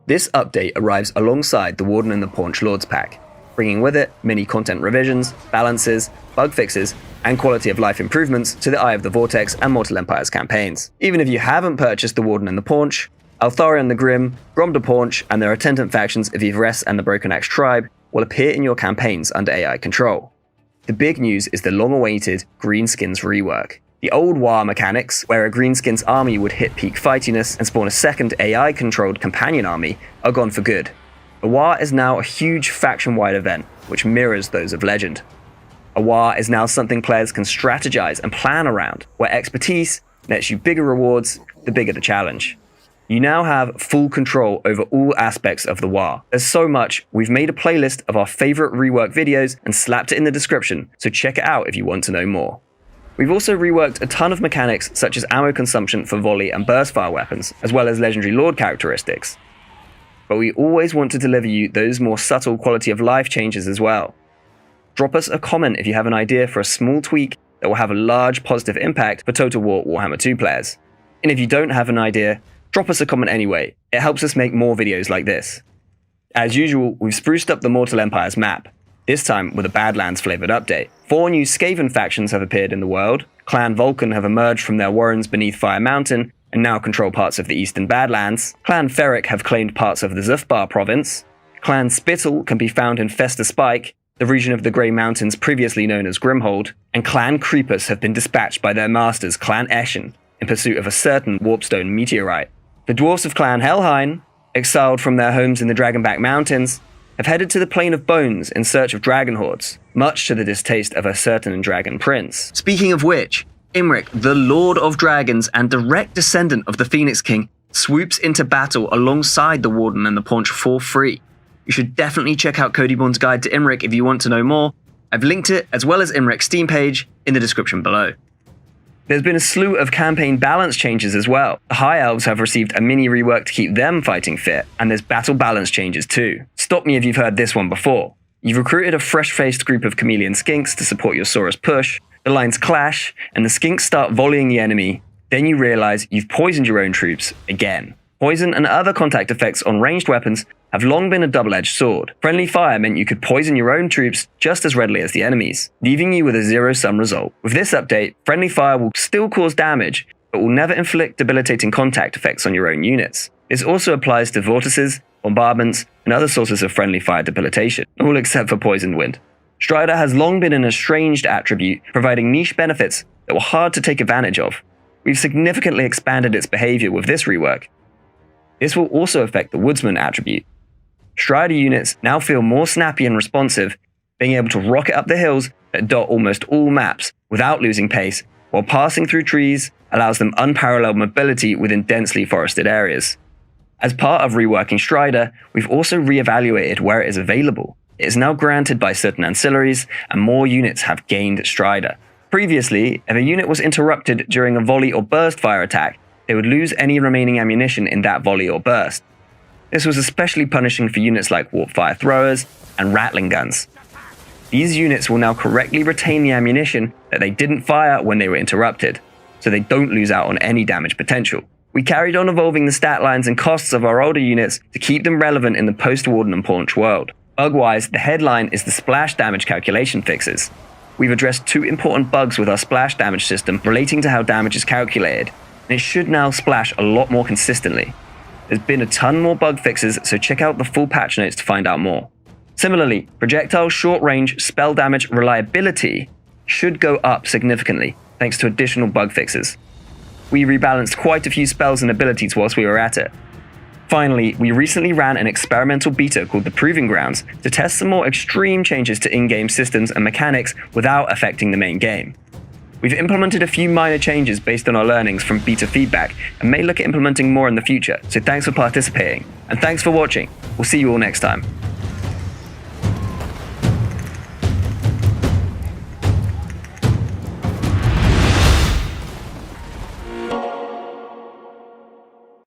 This update arrives alongside the Warden and the Paunch Lords pack, bringing with it many content revisions, balances, bug fixes, and quality of life improvements to the Eye of the Vortex and Mortal Empires campaigns. Even if you haven't purchased the Warden and the Paunch, Altharion the Grim, Grom the Paunch, and their attendant factions of Yvresse and the Broken Axe tribe will appear in your campaigns under AI control. The big news is the long-awaited Greenskins rework. The old War mechanics, where a Greenskins army would hit peak fightiness and spawn a second AI-controlled companion army, are gone for good. A War is now a huge faction-wide event, which mirrors those of Legend. A War is now something players can strategize and plan around, where expertise nets you bigger rewards, the bigger the challenge. You now have full control over all aspects of the War. There's so much, we've made a playlist of our favorite rework videos and slapped it in the description, so check it out if you want to know more. We've also reworked a ton of mechanics such as ammo consumption for volley and burst fire weapons, as well as legendary lord characteristics. But we always want to deliver you those more subtle quality of life changes as well. Drop us a comment if you have an idea for a small tweak that will have a large positive impact for Total War Warhammer 2 players. And if you don't have an idea, drop us a comment anyway, it helps us make more videos like this. As usual, we've spruced up the Mortal Empires map, this time with a Badlands flavoured update. 4 new Skaven factions have appeared in the world, Clan Vulcan have emerged from their warrens beneath Fire Mountain and now control parts of the eastern Badlands, Clan Ferric have claimed parts of the Zufbar province, Clan Spittle can be found in Festa Spike, the region of the Grey Mountains previously known as Grimhold, and Clan Creepers have been dispatched by their masters Clan Eshin in pursuit of a certain Warpstone meteorite. The dwarfs of Clan Helheim, exiled from their homes in the Dragonback Mountains, have headed to the Plain of Bones in search of dragon hordes, much to the distaste of a certain dragon prince. Speaking of which, Imric, the Lord of Dragons and direct descendant of the Phoenix King, swoops into battle alongside the Warden and the Paunch for free. You should definitely check out Codyborn's Guide to Imric if you want to know more. I've linked it, as well as Imric's Steam page, in the description below. There's been a slew of campaign balance changes as well. The High Elves have received a mini rework to keep them fighting fit, and there's battle balance changes too. Stop me if you've heard this one before. You've recruited a fresh-faced group of chameleon skinks to support your Saurus push, the lines clash, and the skinks start volleying the enemy, then you realize you've poisoned your own troops again. Poison and other contact effects on ranged weapons have long been a double-edged sword. Friendly fire meant you could poison your own troops just as readily as the enemy's, leaving you with a zero-sum result. With this update, friendly fire will still cause damage, but will never inflict debilitating contact effects on your own units. This also applies to vortices, bombardments, and other sources of friendly fire debilitation, all except for poisoned wind. Strider has long been an estranged attribute, providing niche benefits that were hard to take advantage of. We've significantly expanded its behavior with this rework. This will also affect the Woodsman attribute. Strider units now feel more snappy and responsive, being able to rocket up the hills that dot almost all maps without losing pace, while passing through trees allows them unparalleled mobility within densely forested areas. As part of reworking Strider, we've also re-evaluated where it is available. It is now granted by certain ancillaries, and more units have gained Strider. Previously, if a unit was interrupted during a volley or burst fire attack, they would lose any remaining ammunition in that volley or burst. This was especially punishing for units like warp fire throwers and rattling guns. These units will now correctly retain the ammunition that they didn't fire when they were interrupted, so they don't lose out on any damage potential. We carried on evolving the stat lines and costs of our older units to keep them relevant in the post-Warden and Paunch world. Bug-wise, the headline is the splash damage calculation fixes. We've addressed 2 important bugs with our splash damage system relating to how damage is calculated, and it should now splash a lot more consistently. There's been a ton more bug fixes, so check out the full patch notes to find out more. Similarly, projectile short-range spell damage reliability should go up significantly, thanks to additional bug fixes. We rebalanced quite a few spells and abilities whilst we were at it. Finally, we recently ran an experimental beta called the Proving Grounds to test some more extreme changes to in-game systems and mechanics without affecting the main game. We've implemented a few minor changes based on our learnings from beta feedback and may look at implementing more in the future, so thanks for participating, and thanks for watching. We'll see you all next time.